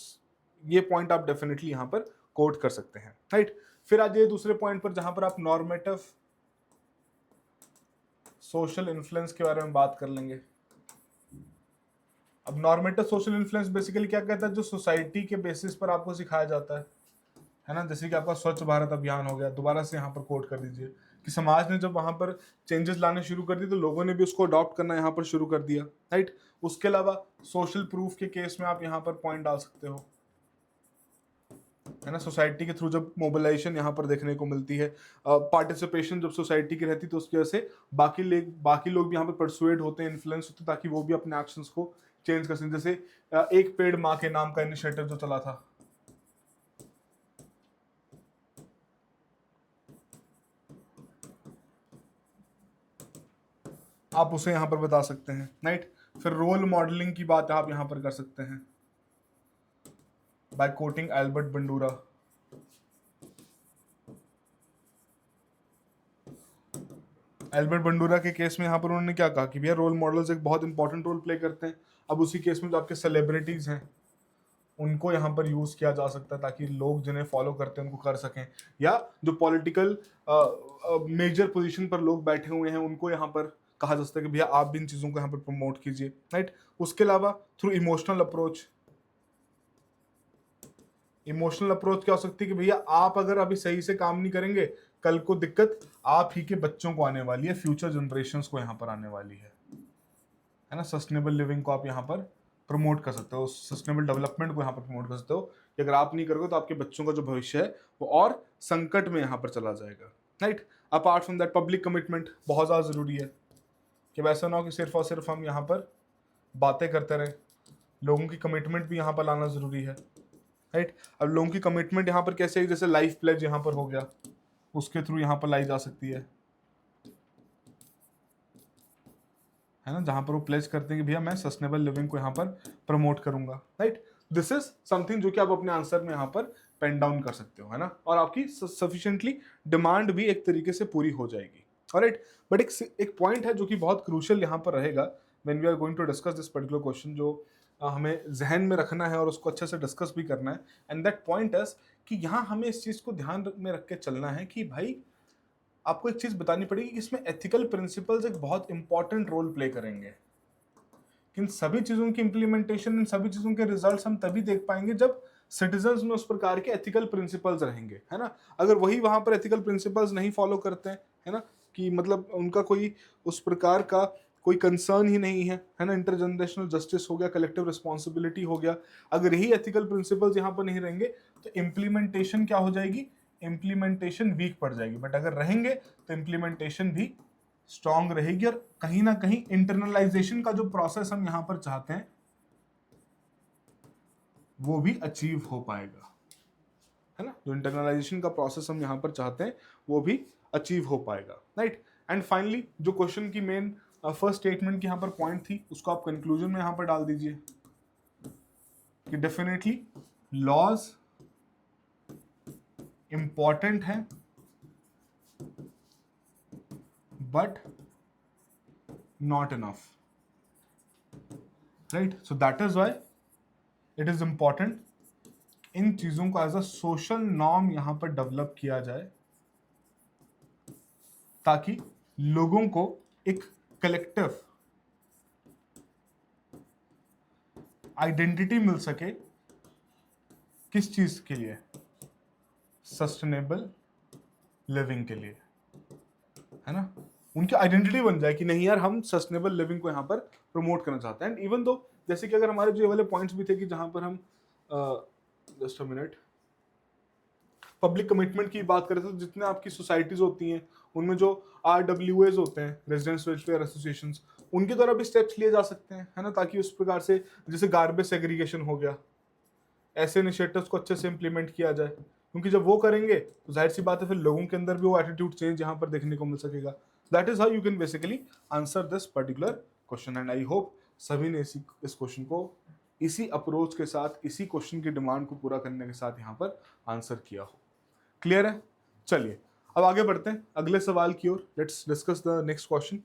ये पॉइंट आप डेफिनेटली यहाँ पर कोट कर सकते हैं, राइट। फिर आज ये दूसरे पॉइंट पर जहां पर आप नॉर्मेटिव सोशल इन्फ्लुएंस के बारे में बात कर लेंगे। अब नॉर्मेटिव सोशल इन्फ्लुएंस बेसिकली क्या कहता है? जो सोसाइटी के बेसिस पर आपको सिखाया जाता है ना। जैसे कि आपका स्वच्छ भारत अभियान हो गया, दोबारा से यहाँ पर कोट कर दीजिए कि समाज ने जब वहां पर चेंजेस लाने शुरू कर दिए तो लोगों ने भी उसको अडॉप्ट करना यहाँ पर शुरू कर दिया, राइट। उसके अलावा सोशल प्रूफ के केस में आप यहाँ पर पॉइंट डाल सकते हो, है ना। सोसाइटी के थ्रू जब मोबिलाइजेशन यहाँ पर देखने को मिलती है, पार्टिसिपेशन जब सोसाइटी की रहती है, तो उसकी वजह से बाकी लोग भी यहाँ पर परसुएड होते हैं, इन्फ्लुएंस होते हैं, ताकि वो भी अपने एक्शंस को चेंज कर सकें। जैसे एक पेड़ माँ के नाम का इनिशिएटिव जो चला था, आप उसे यहाँ पर बता सकते हैं, राइट। फिर रोल मॉडलिंग की बात आप यहाँ पर कर सकते हैं by quoting Albert Bandura. Albert Bandura के केस में यहाँ पर उन्होंने क्या कहा कि भैया रोल मॉडल्स एक बहुत इंपॉर्टेंट रोल प्ले करते हैं। अब उसी केस में जो आपके सेलिब्रिटीज हैं उनको यहाँ पर यूज किया जा सकता है ताकि लोग जिन्हें फॉलो करते हैं उनको कर सकें, या जो पॉलिटिकल मेजर पोजीशन पर लोग बैठे हुए हैं उनको यहाँ पर कहा जा सकता है कि भैया आप भी इन चीज़ों को यहाँ पर प्रमोट कीजिए, राइट। उसके अलावा through emotional approach, emotional approach क्या हो सकती है कि भैया आप अगर अभी सही से काम नहीं करेंगे, कल को दिक्कत आप ही के बच्चों को आने वाली है, फ्यूचर जनरेशंस को यहाँ पर आने वाली है ना। सस्टेनेबल लिविंग को आप यहाँ पर प्रमोट कर सकते हो, सस्टेनेबल डेवलपमेंट को यहाँ पर प्रमोट कर सकते हो कि अगर आप नहीं करोगे तो आपके बच्चों का जो भविष्य है वो और संकट में यहाँ पर चला जाएगा, right. Apart from that public commitment बहुत ज़्यादा ज़रूरी है कि वैसा ना हो कि सिर्फ और सिर्फ हम यहाँ पर बातें करते रहें, लोगों की कमिटमेंट भी यहाँ पर लाना ज़रूरी है, राइट। अब लोगों की कमिटमेंट यहाँ पर कैसे है, जैसे लाइफ प्लेज यहाँ पर हो गया, उसके थ्रू यहाँ पर लाई जा सकती है ना, जहां पर वो प्लेज करते हैं कि भैया मैं सस्टेनेबल लिविंग को यहाँ पर प्रमोट करूंगा, राइट। दिस इज समथिंग जो कि आप अपने आंसर में यहाँ पर पेन डाउन कर सकते हो, है ना, और आपकी सफिशिएंटली डिमांड भी एक तरीके से पूरी हो जाएगी, ऑलराइट। बट एक पॉइंट है जो कि बहुत क्रूशियल यहाँ पर रहेगा when we are going to discuss this particular question, जो हमें जहन में रखना है और उसको अच्छे से डिस्कस भी करना है। एंड दैट पॉइंट इज कि यहाँ हमें इस चीज़ को ध्यान में रख के चलना है कि भाई आपको एक चीज बतानी पड़ेगी कि इसमें एथिकल प्रिंसिपल्स एक बहुत इंपॉर्टेंट रोल प्ले करेंगे। इन सभी चीजों की इंप्लीमेंटेशन, इन सभी चीजों के रिजल्ट्स हम तभी देख पाएंगे जब सिटीजन्स में उस प्रकार के एथिकल प्रिंसिपल्स रहेंगे, है ना। अगर वही वहां पर एथिकल प्रिंसिपल्स नहीं फॉलो करते हैं, है ना, कि मतलब उनका कोई उस प्रकार का कोई कंसर्न ही नहीं है ना, इंटरजनरेशनल जस्टिस हो गया, कलेक्टिव रिस्पॉन्सिबिलिटी हो गया, अगर यही एथिकल प्रिंसिपल्स यहाँ पर नहीं रहेंगे तो इम्प्लीमेंटेशन क्या हो जाएगी, इम्प्लीमेंटेशन वीक पड़ जाएगी। बट अगर रहेंगे तो इम्प्लीमेंटेशन भी स्ट्रांग रहेगी और कहीं ना कहीं इंटरनलाइजेशन का जो प्रोसेस हम यहां पर चाहते हैं वो भी अचीव हो पाएगा, है ना। जो इंटरनलाइजेशन का प्रोसेस हम यहां पर चाहते हैं वो भी अचीव हो पाएगा, राइट। एंड फाइनली जो क्वेश्चन की मेन फर्स्ट स्टेटमेंट की यहां पर पॉइंट थी उसको आप कंक्लूजन में यहां पर डाल दीजिए कि डेफिनेटली लॉज इंपॉर्टेंट है but not enough, right? So that is why it is important इन चीजों को एज अ सोशल नॉर्म यहां पर डेवलप किया जाए ताकि लोगों को एक कलेक्टिव आइडेंटिटी मिल सके, किस चीज के लिए, सस्टेनेबल लिविंग के लिए, है ना। उनकी आइडेंटिटी बन जाए कि नहीं यार हम सस्टेनेबल लिविंग को यहाँ पर प्रमोट करना चाहते हैं। एंड इवन दो जैसे कि अगर हमारे जो ये वाले पॉइंट्स भी थे कि जहां पर हम just a minute public commitment की बात करें तो जितने आपकी सोसाइटीज होती हैं उनमें जो RWAs होते हैं, रेजिडेंस वेलफेयर एसोसिएशन, उनके द्वारा भी स्टेप्स लिए जा सकते हैं, है ना, ताकि उस प्रकार से जैसे गार्बेज सेग्रीगेशन हो गया, ऐसे इनिशिएटिव्स को अच्छे से इंप्लीमेंट किया जाए, क्योंकि जब वो करेंगे तो जाहिर सी बात है फिर लोगों के अंदर भी वो एटीट्यूड चेंज यहाँ पर देखने को मिल सकेगा। That is how you can basically answer this particular question. And I hope सभी ने इस क्वेश्चन को इसी अप्रोच के साथ, इसी क्वेश्चन की डिमांड को पूरा करने के साथ यहाँ पर आंसर किया हो। क्लियर है? चलिए अब आगे बढ़ते हैं अगले सवाल की ओर। Let's discuss the next question.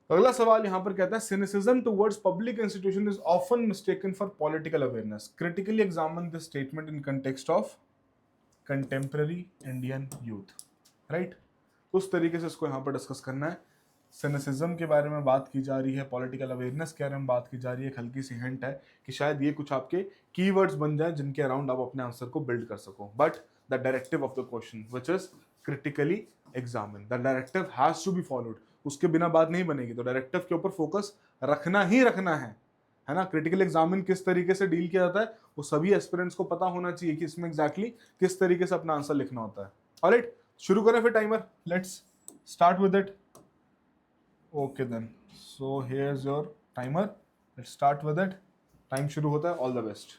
अगला सवाल यहां पर कहता है cynicism towards public institution is often mistaken for political awareness, critically examine this statement in context of contemporary Indian youth, right. उस तरीके से इसको यहां पर डिस्कस करना है। सिनिसिज्म के बारे में बात की जा रही है, पॉलिटिकल अवेयरनेस के बारे में बात की जा रही है, एक हल्की सी हिंट है कि शायद ये कुछ आपके कीवर्ड्स बन जाए जिनके अराउंड आप अपने आंसर को बिल्ड कर सको। But the directive of the question which is critically examine, the directive has to be followed, उसके बिना बात नहीं बनेगी। तो डायरेक्टिव के ऊपर फोकस रखना ही रखना है ना। क्रिटिकल एग्जामिन किस तरीके से डील किया जाता है वो सभी एस्पिरेंट्स को पता होना चाहिए कि इसमें एग्जैक्टली किस तरीके से अपना आंसर लिखना होता है। ऑलराइट, शुरू करें फिर timer, let's start with it. Okay then, so here's your timer, let's start with it। Time शुरू होता है, all the best.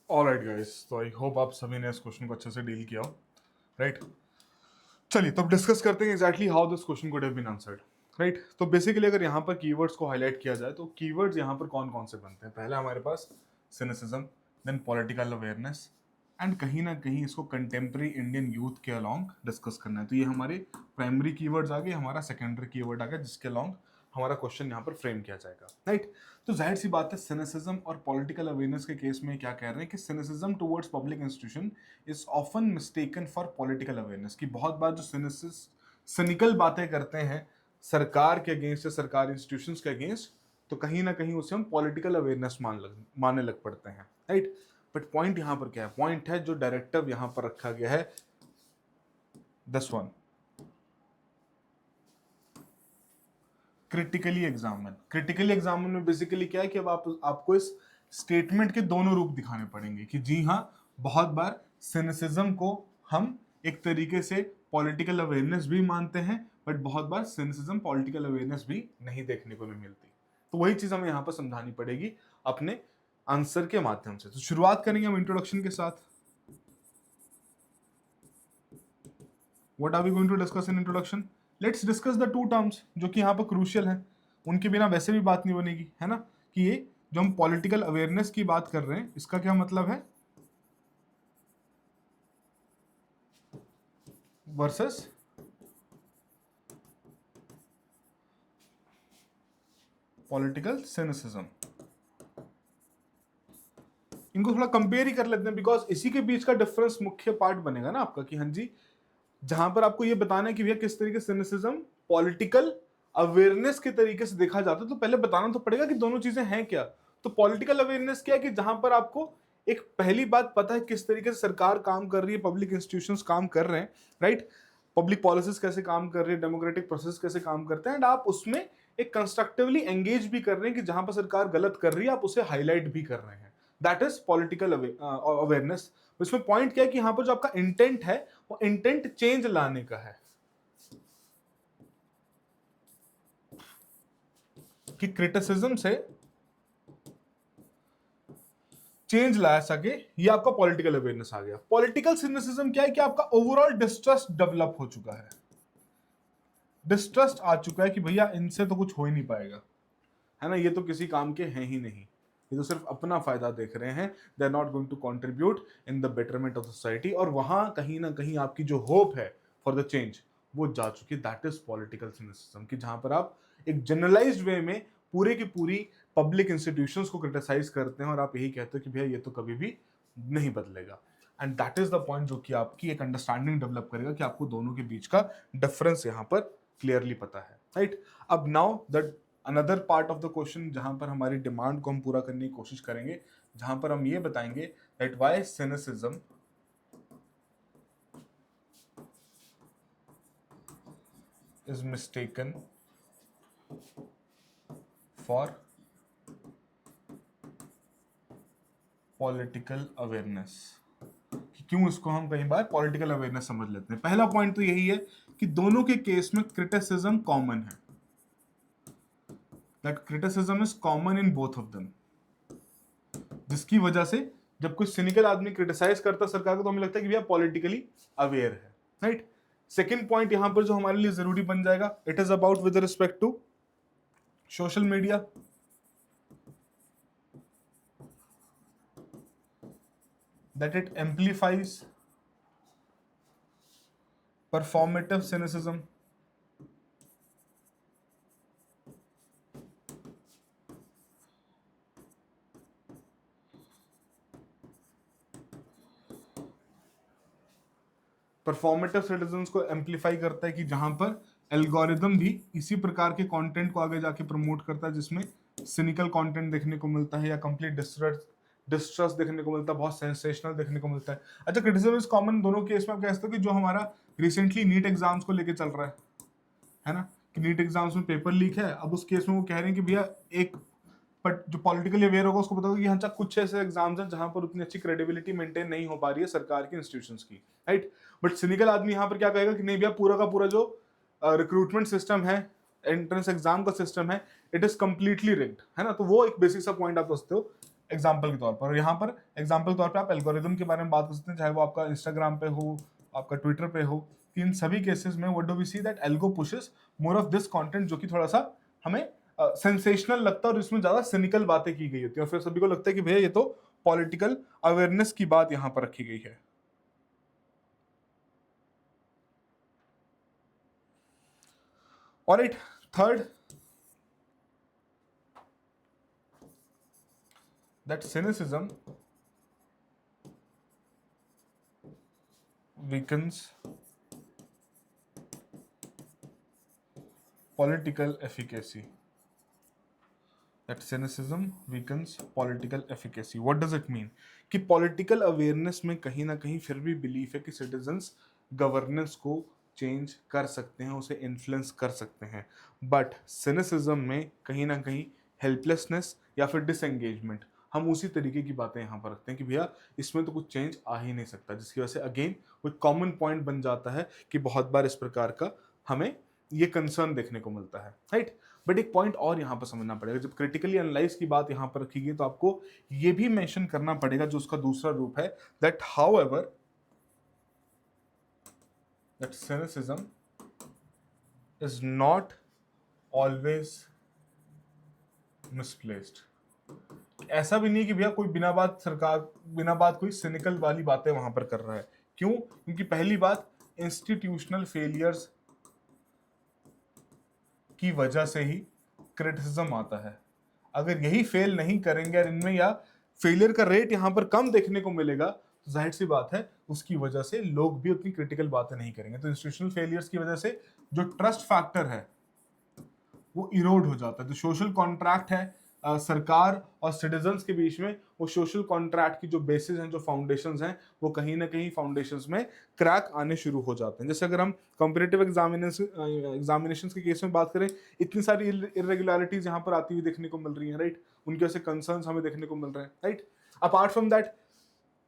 Alright guys, तो आई होप आप सभी ने इस क्वेश्चन को अच्छे से डील किया हो, राइट। चलिए तो अब डिस्कस करते हैं exactly how this question could have been answered, right. तो बेसिकली अगर यहाँ पर कीवर्ड्स को हाईलाइट किया जाए तो कीवर्ड्स यहाँ पर कौन कौन से बनते हैं। पहला हमारे पास cynicism, then political awareness, and कहीं ना कहीं इसको कंटेम्प्रेरी इंडियन यूथ के अलॉन्ग डिस्कस करना है। तो ये हमारे प्राइमरी कीवर्ड्स आ गए, हमारा सेकेंडरी कीवर्ड आ गया जिसके अलॉन्ग हमारा क्वेश्चन यहाँ पर फ्रेम किया जाएगा, राइट। तो जाहिर सी बात है सिनिसिज्म और पॉलिटिकल अवेयरनेस के केस में क्या कह रहे हैं कि cynicism towards public institution is often mistaken for political awareness, की बहुत बार जो सिनिकल बातें करते हैं सरकार के अगेंस्ट या सरकारी इंस्टीट्यूशंस के अगेंस्ट, तो कहीं ना कहीं उसे हम पॉलिटिकल अवेयरनेस मानने लग पड़ते हैं, राइट। बट पॉइंट यहां पर क्या है, पॉइंट है जो डायरेक्टिव यहां पर रखा गया है, this one, critically examine. Critically examine में बेसिकली क्या है कि अब आपको इस स्टेटमेंट के दोनों रूप दिखाने पड़ेंगे कि जी हाँ, बहुत बार सिनिसिज्म को हम एक तरीके से पॉलिटिकल अवेयरनेस भी मानते हैं, बट बहुत बार सिनिसिज्म पॉलिटिकल अवेयरनेस भी नहीं देखने को नहीं मिलती। तो वही चीज हमें यहां पर समझानी पड़ेगी अपने आंसर के माध्यम से। तो शुरुआत करेंगे हम इंट्रोडक्शन के साथ। What are we going to discuss in introduction? Let's discuss the two terms जो कि यहाँ पर क्रूशियल है, उनके बिना वैसे भी बात नहीं बनेगी, है ना। कि ये जो हम पॉलिटिकल अवेयरनेस की बात कर रहे हैं इसका क्या मतलब है, वर्सेस पॉलिटिकल सिनिसिज्म। इनको थोड़ा कंपेयर ही कर लेते हैं, बिकॉज इसी के बीच का डिफरेंस मुख्य पार्ट बनेगा ना आपका, कि हाँ जी, जहां पर आपको ये बताना है कि भैया किस तरीके से सिनिसिज्म पॉलिटिकल अवेयरनेस के तरीके से देखा जाता है, तो पहले बताना तो पड़ेगा कि दोनों चीजें हैं क्या। तो पॉलिटिकल अवेयरनेस क्या है कि जहां पर आपको एक पहली बात पता है किस तरीके से सरकार काम कर रही है, पब्लिक इंस्टीट्यूशंस काम कर रहे हैं, राइट। पब्लिक पॉलिसीज कैसे काम कर रही है, डेमोक्रेटिक प्रोसेस कैसे काम करते हैं, एंड आप उसमें एक कंस्ट्रक्टिवली एंगेज भी कर रहे हैं कि जहां पर सरकार गलत कर रही है आप उसे हाईलाइट भी कर रहे हैं। That is political awareness. इसमें पॉइंट क्या है कि यहां पर जो आपका इंटेंट है वो इंटेंट चेंज लाने का है, कि क्रिटिसिज्म से चेंज ला सके, ये आपका पॉलिटिकल अवेयरनेस आ गया। पॉलिटिकल सिनिसिज्म क्या है कि आपका ओवरऑल डिस्ट्रस्ट डेवलप हो चुका है, डिस्ट्रस्ट आ चुका है कि भैया इनसे तो कुछ हो ही नहीं पाएगा, है ना, ये तो किसी काम के हैं ही नहीं, ये तो सिर्फ अपना फायदा देख रहे हैं, they are not going to contribute in the betterment of society. और वहां कहीं ना कहीं आपकी जो होप है फॉर द चेंज वो जा चुकी है। दैट इज पॉलिटिकल सिनिसिज्म, कि जहां पर आप एक जनरलाइज्ड वे में पूरे की पूरी पब्लिक इंस्टीट्यूशंस को क्रिटिसाइज करते हैं और आप यही कहते हो कि भैया ये तो कभी भी नहीं बदलेगा। And that is the point जो कि आपकी एक अंडरस्टैंडिंग डेवलप करेगा कि आपको दोनों के बीच का डिफरेंस यहाँ पर क्लियरली पता है, राइट। अब now that another part of the question जहां पर हमारी डिमांड को हम पूरा करने की कोशिश करेंगे, जहां पर हम ये बताएंगे that why cynicism is mistaken for political awareness, क्यों इसको हम कई बार पॉलिटिकल अवेयरनेस समझ लेते हैं। पहला पॉइंट तो यही है कि दोनों के केस में क्रिटिसिज्म कॉमन है, that criticism is common in both of them, जिसकी वजह से जब कोई सिनिकल आदमी क्रिटिसाइज करता है सरकार को तो हमें लगता है कि भैया पॉलिटिकली अवेयर है, राइट। सेकंड पॉइंट यहां पर जो हमारे लिए जरूरी बन जाएगा, it is about with respect to social media, that it amplifies performative cynicism, performative citizens को एम्पलीफाई करता है कि जहां पर एल्गोरिदम भी इसी प्रकार के कंटेंट को आगे जाके प्रमोट करता है जिसमें सिनिकल कंटेंट देखने को मिलता है या कंप्लीट डिस्ट्रस्ट देखने को मिलता है, बहुत सेंसेशनल देखने को मिलता है। अच्छा, क्रिटिसिज्म इज कॉमन दोनों केस में। आप कह सकते हो कि जो हमारा रिसेंटली नीट एग्जाम्स को लेके चल रहा है ना, कि नीट एग्जाम्स में पेपर लीक है, अब उस केस में वो कह रहे हैं कि भैया एक बट जो पॉलिटिकली अवेयर होगा उसको पता होगा कि हाँ कुछ ऐसे एग्जाम्स हैं जहां पर उतनी अच्छी क्रेडिबिलिटी मेंटेन नहीं हो पा रही है सरकार की इंस्टीट्यूशंस की, राइट। बट सिनिकल आदमी यहाँ पर क्या कहेगा कि नहीं भैया पूरा का पूरा जो रिक्रूटमेंट सिस्टम है, एंट्रेंस एग्जाम का सिस्टम है, इट इज कंप्लीटली रिग्ड, है ना। तो वो एक बेसिक सा पॉइंट आप समझते हो एग्जाम्पल के तौर पर। और यहाँ पर एग्जाम्पल के तौर पर आप एल्गोरिदम के बारे में बात कर सकते हैं, चाहे वो आपका इंस्टाग्राम पे हो, आपका ट्विटर पे हो, कि इन सभी केसेस में what do we see that algo pushes more of this content जो कि थोड़ा सा हमें सेंसेशनल लगता है और इसमें ज्यादा सिनिकल बातें की गई होती है, और फिर सभी को लगता है कि भैया ये तो पॉलिटिकल अवेयरनेस की बात यहाँ पर रखी गई है। Alright, third, that cynicism weakens political efficacy. That cynicism weakens political efficacy. What does it mean? कि पॉलिटिकल अवेयरनेस में कहीं ना कहीं फिर भी बिलीफ है कि सिटीजन्स गवर्नेंस को चेंज कर सकते हैं, उसे इन्फ्लुएंस कर सकते हैं, बट सिनिसिज्म में कहीं ना कहीं हेल्पलेसनेस या फिर डिसएंगेजमेंट, हम उसी तरीके की बातें यहाँ पर रखते हैं कि भैया इसमें तो कुछ चेंज आ ही नहीं सकता, जिसकी वजह से अगेन वो कॉमन पॉइंट बन जाता है कि बहुत बार इस प्रकार का हमें ये कंसर्न देखने को मिलता है, राइट। बट एक पॉइंट और यहाँ पर समझना पड़ेगा, जब क्रिटिकली एनालाइज की बात यहाँ पर रखी गई तो आपको ये भी मेंशन करना पड़ेगा, जो उसका दूसरा रूप है, that however that cynicism is not always misplaced. ऐसा भी नहीं कि भैया कोई बिना बात सरकार बिना बात कोई सिनिकल वाली बातें वहां पर कर रहा है। क्यों? क्योंकि पहली बात, इंस्टीट्यूशनल फेलियर्स की वजह से ही क्रिटिसिज्म आता है। अगर यही फेल नहीं करेंगे और इनमें या फेलियर का रेट यहाँ पर कम देखने को मिलेगा, तो जाहिर सी बात है उसकी वजह से लोग भी उतनी क्रिटिकल बातें नहीं करेंगे। तो इंस्टीट्यूशनल फेलियर्स की वजह से जो ट्रस्ट फैक्टर है वो इरोड हो जाता है। जो सोशल कॉन्ट्रैक्ट है सरकार और सिटीजन्स के बीच में, वो सोशल कॉन्ट्रैक्ट की जो बेसिस हैं, जो फाउंडेशंस हैं, वो कहीं ना कहीं फाउंडेशंस में क्रैक आने शुरू हो जाते हैं। जैसे अगर हम कंपैरेटिव एग्जामिनेशंस के केस में बात करें, इतनी सारी इरेगुलरिटीज यहाँ पर आती हुई देखने को मिल रही हैं, राइट। उनके ऐसे कंसर्न्स हमें देखने को मिल रहे हैं, right. Apart from that,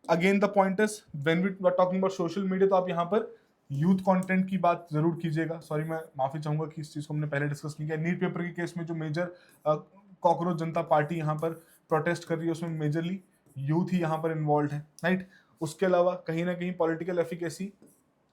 again the point is when we are talking about social media, तो आप यहाँ पर यूथ कंटेंट की बात जरूर कीजिएगा। सॉरी, मैं माफी चाहूंगा कि इस चीज को हमने पहले डिस्कस नहीं किया। नीट पेपर के केस में जो मेजर कॉकरोच जनता पार्टी यहाँ पर प्रोटेस्ट कर रही है, उसमें मेजरली यूथ ही यहाँ पर इन्वॉल्व है, राइट। उसके अलावा कहीं ना कहीं पॉलिटिकल एफिकेसी,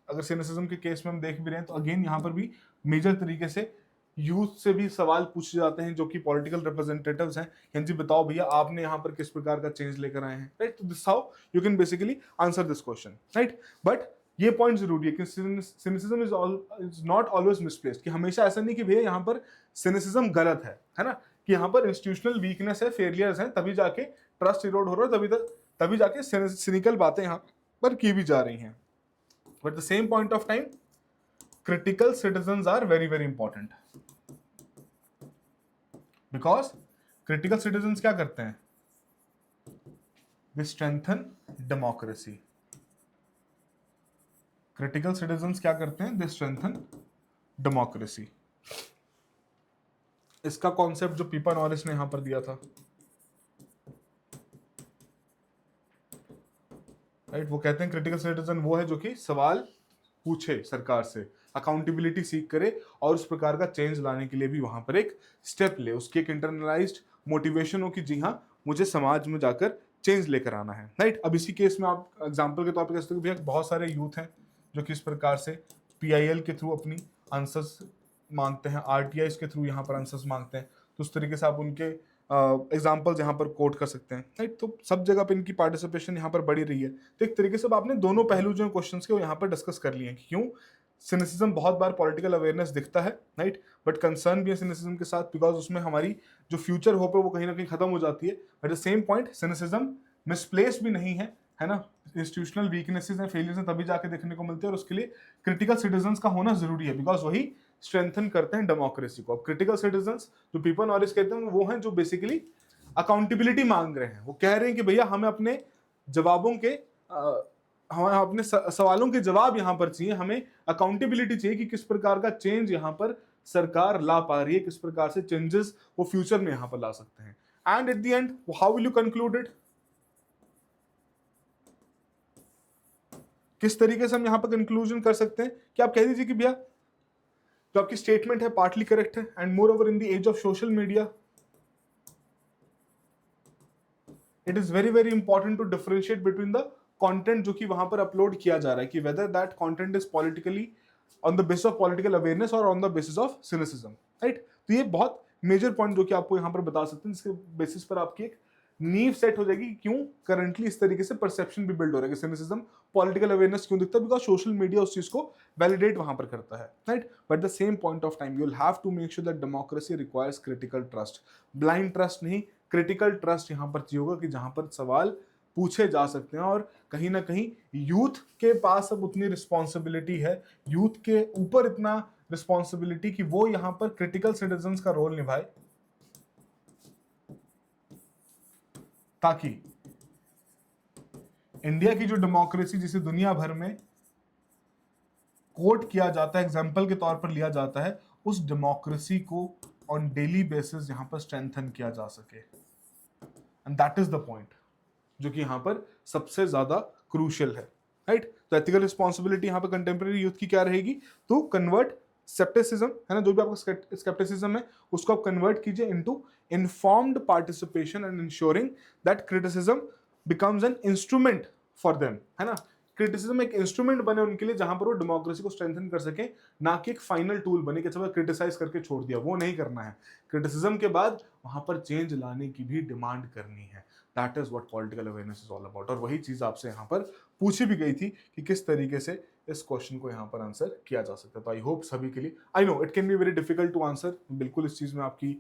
अगर सिनिसिज्म के केस में हम देख भी रहे हैं, तो अगेन यहाँ पर भी मेजर तरीके से यूथ से भी सवाल पूछे जाते हैं, जो कि पॉलिटिकल रिप्रेजेंटेटिव्स हैं। हाँ जी, बताओ भैया आपने यहाँ पर किस प्रकार का चेंज लेकर आए हैं, राइट। तो this how you can basically answer this question, right. But ये पॉइंट जरूरी है कि cynicism is not always misplaced, कि हमेशा ऐसा नहीं कि भैया यहाँ पर सिनिसिज्म गलत है ना, कि यहाँ पर इंस्टीट्यूशनल वीकनेस है, फेलियर्स हैं, तभी जाके ट्रस्ट इरोड हो रहा है, तभी जाके सिनिकल बातें यहाँ पर की भी जा रही हैं। But the same point of time, critical citizens are very very important, because critical citizens क्या करते हैं? They strengthen democracy. Critical citizens क्या करते हैं? They strengthen democracy. इसका कॉन्सेप्ट जो पीपा नॉरिस ने यहां पर दिया था, राइट, वो कहते हैं क्रिटिकल सिटीजन वो है जो कि सवाल पूछे सरकार से, अकाउंटेबिलिटी सीख करे और उस प्रकार का चेंज लाने के लिए भी वहां पर एक स्टेप ले, उसकी एक इंटरनलाइज्ड मोटिवेशन हो कि जी हाँ, मुझे समाज में जाकर चेंज लेकर आना है, राइट। अब इसी केस में आप एग्जांपल के तौर पर कह सकते हो भैया बहुत सारे यूथ हैं जो कि इस प्रकार से पीआईएल के थ्रू अपनी आंसर्स मांगते हैं, आरटीआई के थ्रू यहाँ पर आंसर्स मांगते हैं, तो उस तरीके से आप उनके एग्जाम्पल्स यहाँ पर कोट कर सकते हैं, राइट। तो सब जगह पे इनकी पार्टिसिपेशन यहाँ पर बढ़ी रही है। तो एक तरीके से आपने दोनों पहलू जो क्वेश्चन के वो यहाँ पर डिस्कस कर लिए हैं कि क्यों सिनिसिज्म बहुत बार पॉलिटिकल अवेयरनेस दिखता है, राइट, बट कंसर्न भी है सिनिसिज्म के साथ, बिकॉज उसमें हमारी जो फ्यूचर होप है वो कहीं ना कहीं खत्म हो जाती है। But the same point, cynicism misplace भी नहीं है ना, इंस्टीट्यूशनल वीकनेसेस हैं, फेलियर्स हैं, तभी जाके देखने को मिलते हैं, और उसके लिए क्रिटिकल सिटीजन्स का होना जरूरी है, बिकॉज वही स्ट्रेंथन करते हैं डेमोक्रेसी को। अब क्रिटिकल सिटीजन्स जो पीपा नॉरिस कहते हैं वो हैं जो बेसिकली अकाउंटेबिलिटी मांग रहे हैं, वो कह रहे हैं कि भैया हमें अपने जवाबों के हमें अपने सवालों के जवाब यहाँ पर चाहिए, हमें अकाउंटेबिलिटी चाहिए कि किस प्रकार का चेंज यहाँ पर सरकार ला पा रही है, किस प्रकार से चेंजेस वो फ्यूचर में यहाँ पर ला सकते हैं। And at the end how will you conclude it, किस तरीके से हम यहाँ पर कंक्लूजन कर सकते हैं कि आप कह दीजिए कि भैया जो आपकी स्टेटमेंट है पार्टली करेक्ट है, and moreover in the age of social media it is very very important to differentiate between the content जो कि वहां पर अपलोड किया जा रहा है, कि whether that content is politically on the basis of political awareness और on the basis of cynicism, right. तो ये बहुत मेजर पॉइंट जो कि आपको यहाँ पर बता सकते हैं, जिसके बेसिस पर आपकी एक नींव सेट हो जाएगी, क्यों करंटली इस तरीके से परसेप्शन भी बिल्ड हो रहा है कि सिनिसिज्म पॉलिटिकल अवेयरनेस क्यों दिखता है, बिकॉज सोशल मीडिया उस चीज को वैलिडेट वहां पर करता है, right. But the same point of time you will have to make sure that democracy requires critical trust, blind trust नहीं, क्रिटिकल ट्रस्ट यहाँ पर चाहिए होगा, कि जहां पर सवाल पूछे जा सकते हैं। और कहीं ना कहीं यूथ के पास अब उतनी रिस्पॉन्सिबिलिटी है, यूथ के ऊपर इतना रिस्पॉन्सिबिलिटी कि वो यहाँ पर क्रिटिकल सिटीजन्स का रोल निभाए, ताकि इंडिया की जो डेमोक्रेसी जिसे दुनिया भर में कोट किया जाता है, एग्जाम्पल के तौर पर लिया जाता है, उस डेमोक्रेसी को ऑन डेली बेसिस यहां पर स्ट्रेंथन किया जा सके। And that is the point जो कि यहां पर सबसे ज्यादा क्रूशियल है, राइट। तो एथिकल रिस्पॉन्सिबिलिटी यहां पर कंटेम्प्रेरी यूथ की क्या रहेगी, तो कन्वर्ट स्केप्टिसिज्म, है ना, जो भी आपका स्केप्टिसिज्म है उसको आप कन्वर्ट कीजिए into informed participation and ensuring that criticism becomes an instrument for them, है ना। क्रिटिसिज्म एक इंस्ट्रूमेंट बने उनके लिए, जहां पर वो डेमोक्रेसी को स्ट्रेंथन कर सके, ना कि एक फाइनल टूल बने कि अच्छा क्रिटिसाइज करके छोड़ दिया, वो नहीं करना है। क्रिटिसिज्म के बाद वहां पर चेंज लाने की भी डिमांड करनी है। That is what political awareness is all about. और वही चीज आपसे यहाँ पर पूछी भी गई थी कि किस तरीके से इस क्वेश्चन को यहाँ पर आंसर किया जा सकता है। तो आई होप सभी के लिए, I know it can be very difficult to answer, बिल्कुल इस चीज में आपकी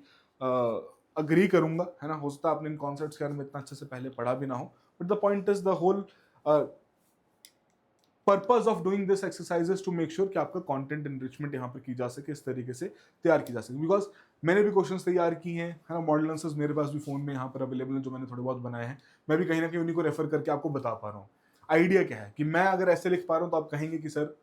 अग्री करूंगा, है ना। हो सकता है आपने इन कॉन्सेप्ट्स के बारे में इतना अच्छे से पहले पढ़ा भी ना हो, but the point is the whole purpose of doing this exercises to make sure कि आपका कंटेंट एनरिचमेंट यहाँ पर की जा सके, इस तरीके से तैयार की जा सके। बिकॉज मैंने भी क्वेश्चंस तैयार किए हैं, है ना, मॉडल आंसर्स मेरे पास भी फोन में यहाँ पर अवेलेबल हैं, जो मैंने थोड़े बहुत बनाए हैं। मैं भी कहीं ना कहीं उन्हीं को रेफर करके आपको बता पा रहा हूँ। आइडिया क्या है कि मैं अगर ऐसे लिख पा रहा हूँ तो आप कहेंगे कि सर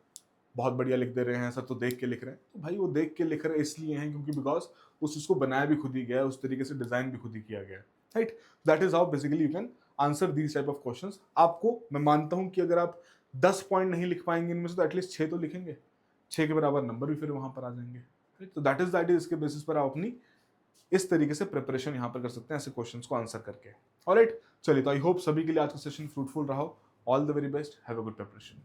बहुत बढ़िया लिख दे रहे हैं, सर तो देख के लिख रहे हैं। तो भाई वो देख के लिख रहे हैं इसलिए हैं क्योंकि बिकॉज उस चीज को बनाया भी खुद ही गया है, उस तरीके से डिजाइन भी खुद ही किया गया है, right. That is how basically you can answer these type of questions. आपको मैं मानता हूं कि अगर आप 10 पॉइंट नहीं लिख पाएंगे इनमें से, तो एटलीस्ट 6 तो लिखेंगे, 6 के बराबर नंबर भी फिर वहां पर आ जाएंगे, राइट। तो दैट इज इसके बेसिस पर आप अपनी इस तरीके से प्रिपरेशन यहां पर कर सकते हैं, ऐसे क्वेश्चंस को आंसर करके। ऑलराइट, चलिए, तो आई होप सभी के लिए आज का सेशन फ्रूटफुल रहा हो। All the very best, have a good preparation.